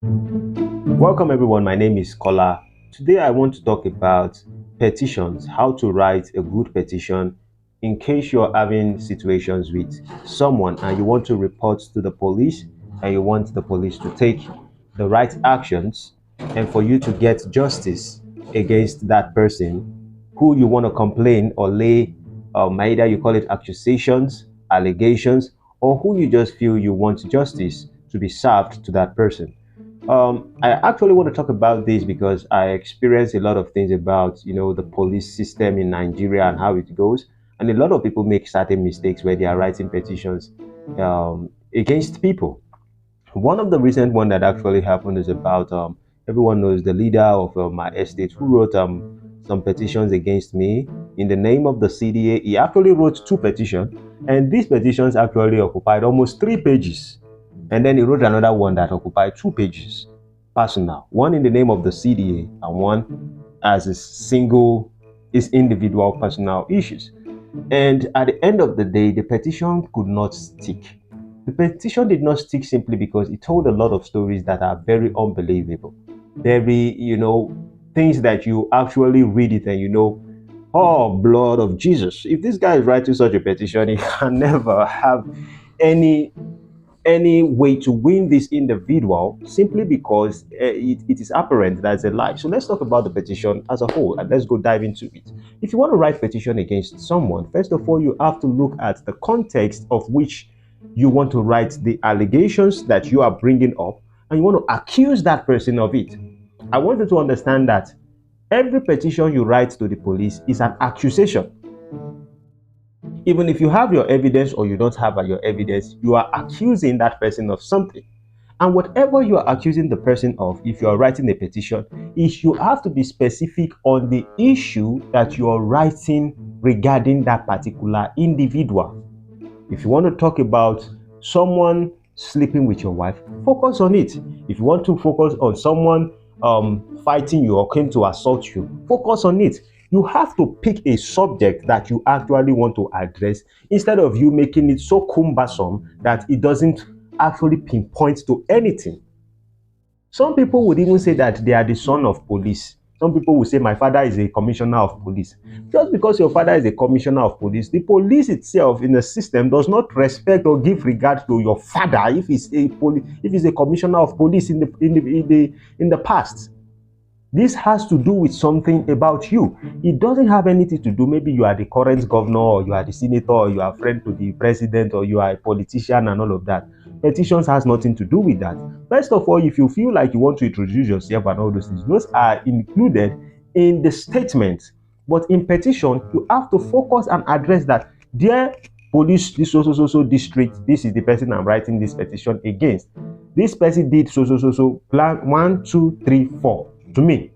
Welcome everyone, my name is Kola. Today I want to talk about petitions, how to write a good petition in case you're having situations with someone and you want to report to the police and you want the police to take the right actions and for you to get justice against that person who you want to complain or lay either you call it accusations, allegations, or who you just feel you want justice to be served to that person. I actually want to talk about this because I experience a lot of things about, the police system in Nigeria and how it goes. And a lot of people make certain mistakes where they are writing petitions against people. One of the recent one that actually happened is about everyone knows the leader of my estate who wrote some petitions against me in the name of the CDA. He actually wrote two petitions, and these petitions actually occupied almost 3 pages. And then he wrote another one that occupied 2 pages, personal, one in the name of the CDA and one as a single, his individual personal issues. And at the end of the day, the petition could not stick. The petition did not stick simply because it told a lot of stories that are very unbelievable. Very, things that you actually read it and oh, blood of Jesus. If this guy is writing such a petition, he can never have any any way to win this individual simply because it is apparent that's a lie. So let's talk about the petition as a whole and let's go dive into it. If you want to write petition against someone, first of all, you have to look at the context of which you want to write the allegations that you are bringing up and you want to accuse that person of it. I want you to understand that every petition you write to the police is an accusation. Even if you have your evidence or you don't have your evidence, you are accusing that person of something. And whatever you are accusing the person of, if you are writing a petition, is you have to be specific on the issue that you are writing regarding that particular individual. If you want to talk about someone sleeping with your wife, focus on it. If you want to focus on someone fighting you or came to assault you, focus on it. You have to pick a subject that you actually want to address instead of you making it so cumbersome that it doesn't actually pinpoint to anything. Some people would even say that they are the son of police. Some people will say, my father is a commissioner of police. Just because your father is a commissioner of police, the police itself in the system does not respect or give regard to your father if he's a commissioner of police in the past. This has to do with something about you. It doesn't have anything to do, maybe you are the current governor or you are the senator or you are a friend to the president or you are a politician and all of that. Petitions has nothing to do with that. First of all, if you feel like you want to introduce yourself and all those things, those are included in the statement. But in petition, you have to focus and address that. Dear police, this so district, this is the person I'm writing this petition against. This person did plan 1, 2, 3, 4 to me.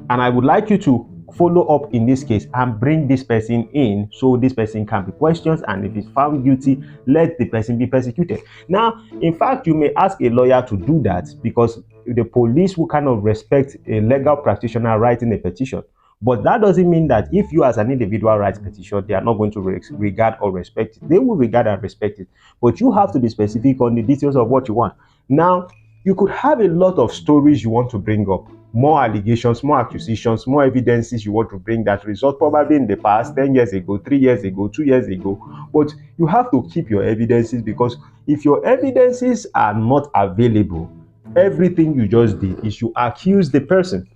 And I would like you to follow up in this case and bring this person in so this person can be questioned, and if he's found guilty, let the person be persecuted. Now, in fact, you may ask a lawyer to do that because the police will kind of respect a legal practitioner writing a petition. But that doesn't mean that if you as an individual write petition, they are not going to regard or respect it. They will regard and respect it. But you have to be specific on the details of what you want. Now, you could have a lot of stories you want to bring up, more allegations, more accusations, more evidences you want to bring that result probably in the past, 10 years ago, 3 years ago, 2 years ago. But you have to keep your evidences, because if your evidences are not available, everything you just did is you accuse the person.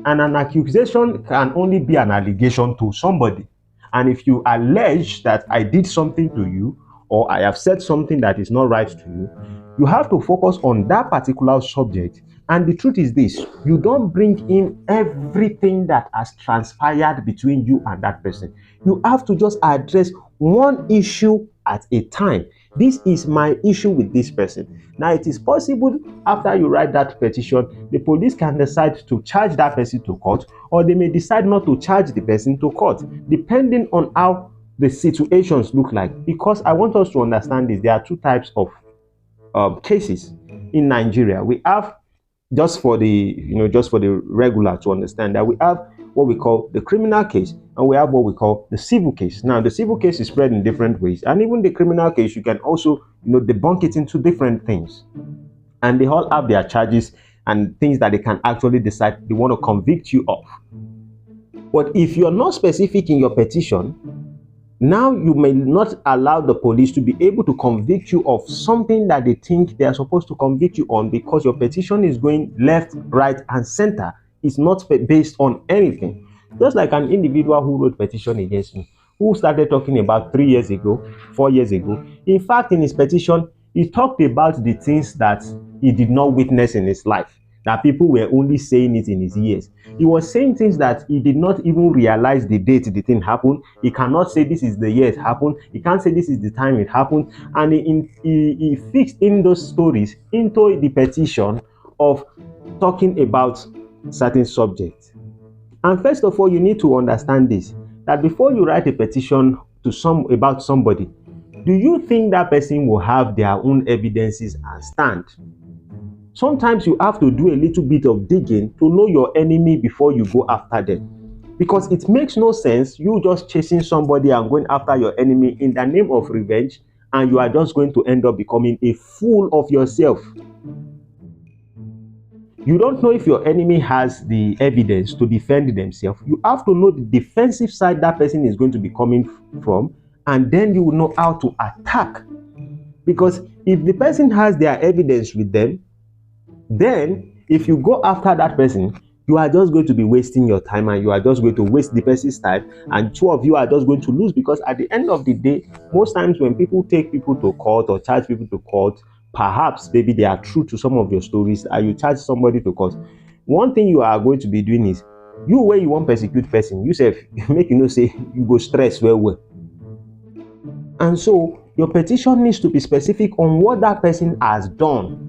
And an accusation can only be an allegation to somebody. And if you allege that I did something to you or I have said something that is not right to you, you have to focus on that particular subject. And the truth is this: you don't bring in everything that has transpired between you and that person. You have to just address one issue at a time. This is my issue with this person. Now, it is possible after you write that petition, the police can decide to charge that person to court, or they may decide not to charge the person to court, depending on how the situations look like. Because I want us to understand this: there are two types of cases in Nigeria. We have, just for the regular to understand, that we have what we call the criminal case and we have what we call the civil case. Now, the civil case is spread in different ways, and even the criminal case, you can also debunk it into different things. and they all have their charges and things that they can actually decide they want to convict you of. But if you're not specific in your petition, now you may not allow the police to be able to convict you of something that they think they are supposed to convict you on, because your petition is going left, right, and center. It's not based on anything. Just like an individual who wrote petition against me, who started talking about 3 years ago, 4 years ago. In fact, in his petition, he talked about the things that he did not witness in his life, that people were only saying it in his ears. He was saying things that he did not even realize the date the thing happened. He cannot say this is the year it happened. He can't say this is the time it happened. And he fixed in those stories into the petition of talking about certain subjects. And first of all, you need to understand this, that before you write a petition to about somebody, do you think that person will have their own evidences and stand? Sometimes you have to do a little bit of digging to know your enemy before you go after them. Because it makes no sense you just chasing somebody and going after your enemy in the name of revenge, and you are just going to end up becoming a fool of yourself. You don't know if your enemy has the evidence to defend themselves. You have to know the defensive side that person is going to be coming from, and then you will know how to attack. Because if the person has their evidence with them, then if you go after that person, you are just going to be wasting your time, and you are just going to waste the person's time, and two of you are just going to lose. Because at the end of the day, most times when people take people to court or charge people to court, perhaps maybe they are true to some of your stories, and you charge somebody to court, one thing you are going to be doing is, you where you want persecute person, you say make you know say you go stress well. And so your petition needs to be specific on what that person has done.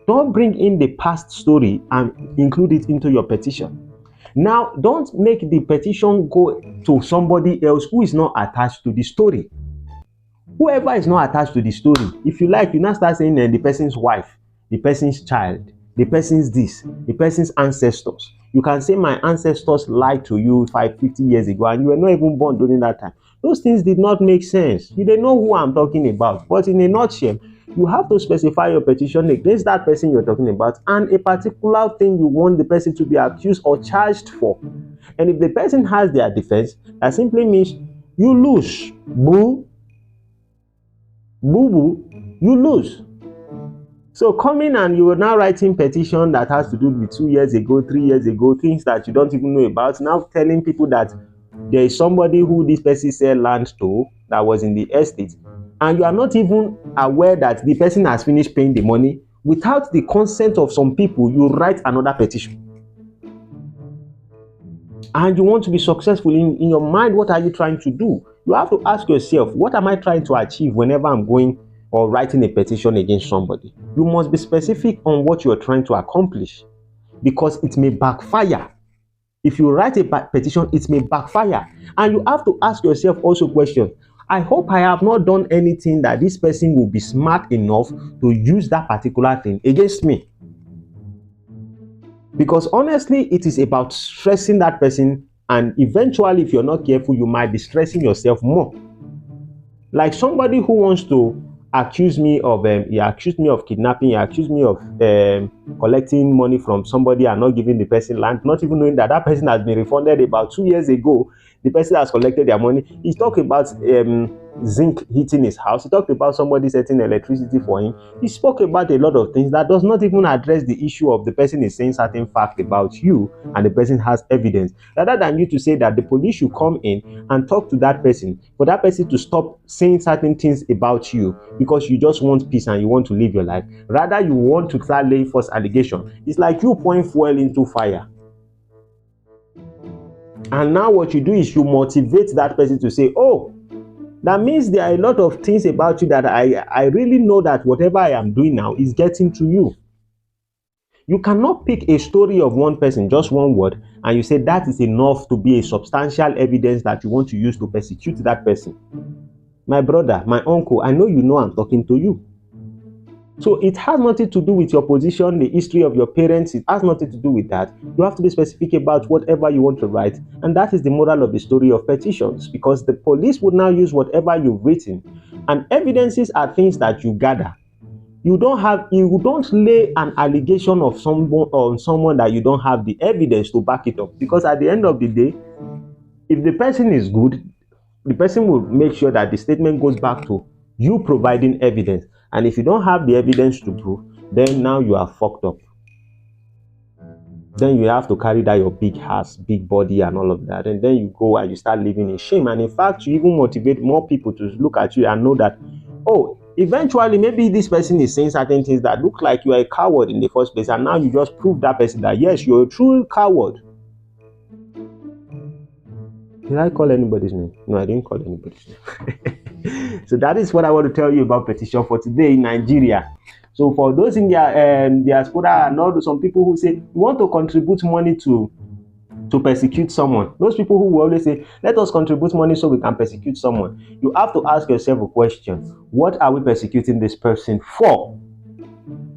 Don't bring in the past story and include it into your petition. Now, don't make the petition go to somebody else who is not attached to the story. Whoever is not attached to the story, if you like, you now start saying the person's wife, the person's child, the person's this, the person's ancestors. You can say my ancestors lied to you 50 years ago, and you were not even born during that time. Those things did not make sense. You don't know who I'm talking about. But in a nutshell, you have to specify your petition against that person you're talking about, and a particular thing you want the person to be accused or charged for. And if the person has their defense, that simply means you lose. Boo. Boo boo, you lose. So come in and you are now writing petition that has to do with 2 years ago, 3 years ago, things that you don't even know about. Now telling people that there is somebody who this person sell land to that was in the estate, and you are not even aware that the person has finished paying the money. Without the consent of some people, you write another petition. And you want to be successful in your mind. What are you trying to do? You have to ask yourself, what am I trying to achieve whenever I'm going or writing a petition against somebody? You must be specific on what you are trying to accomplish, because it may backfire. If you write a petition, it may backfire. And you have to ask yourself also questions. I hope I have not done anything that this person will be smart enough to use that particular thing against me. Because honestly, it is about stressing that person, and eventually, if you're not careful, you might be stressing yourself more. Like somebody who wants to accuse me of, he accused me of kidnapping, he accused me of collecting money from somebody and not giving the person land, not even knowing that that person has been refunded about 2 years ago. The person has collected their money. He's talking about zinc hitting his house. He talked about somebody setting electricity for him. He spoke about a lot of things that does not even address the issue of the person is saying certain fact about you, and the person has evidence. Rather than you to say that the police should come in and talk to that person, for that person to stop saying certain things about you because you just want peace and you want to live your life. Rather, you want to start laying false allegations. It's like you pouring fuel into fire. And now what you do is you motivate that person to say, oh, that means there are a lot of things about you that I really know that whatever I am doing now is getting to you. You cannot pick a story of one person, just one word, and you say that is enough to be a substantial evidence that you want to use to persecute that person. My brother, my uncle, I know you know I'm talking to you. So it has nothing to do with your position, the history of your parents. It has nothing to do with that. You have to be specific about whatever you want to write. And that is the moral of the story of petitions, because the police would now use whatever you've written. And evidences are things that you gather. You don't lay an allegation of someone on someone that you don't have the evidence to back it up. Because at the end of the day, if the person is good, the person will make sure that the statement goes back to you providing evidence. And if you don't have the evidence to prove, then now you are fucked up. Then you have to carry that your big house, big body, and all of that. And then you go and you start living in shame. And in fact, you even motivate more people to look at you and know that, oh, eventually maybe this person is saying certain things that look like you are a coward in the first place. And now you just prove that person that, yes, you're a true coward. Did I call anybody's name? No, I didn't call anybody's name. So that is what I want to tell you about petition for today in Nigeria. So for those in their diaspora and all some people who say you want to contribute money to persecute someone, those people who will always say, let us contribute money so we can persecute someone. You have to ask yourself a question. What are we persecuting this person for?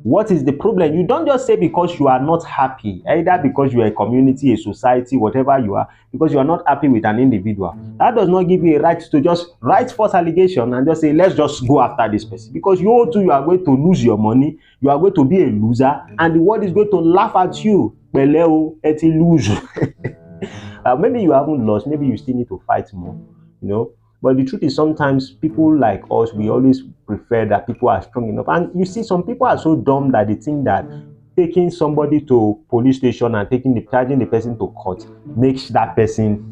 What is the problem? You don't just say because you are not happy, either because you are a community, a society, whatever you are, because you are not happy with an individual. That does not give you a right to just write false allegation and just say, let's just go after this person. Because you too, you are going to lose your money, you are going to be a loser, and the world is going to laugh at you. Lose. Maybe you haven't lost, maybe you still need to fight more, you know. But the truth is, sometimes people like us, we always prefer that people are strong enough. And you see, some people are so dumb that they think that taking somebody to police station and charging the person to court makes that person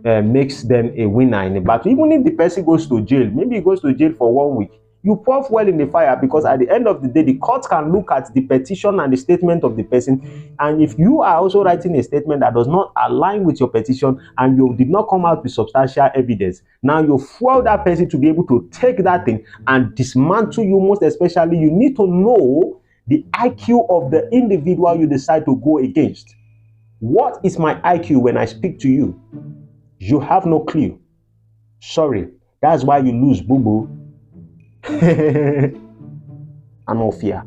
makes them a winner in a battle. Even if the person goes to jail, maybe he goes to jail for 1 week, you pour fuel in the fire, because at the end of the day, the court can look at the petition and the statement of the person. And if you are also writing a statement that does not align with your petition and you did not come out with substantial evidence, now you fuel that person to be able to take that thing and dismantle you. Most especially, you need to know the IQ of the individual you decide to go against. What is my IQ when I speak to you? You have no clue. Sorry. That's why you lose, boo-boo. I no fear.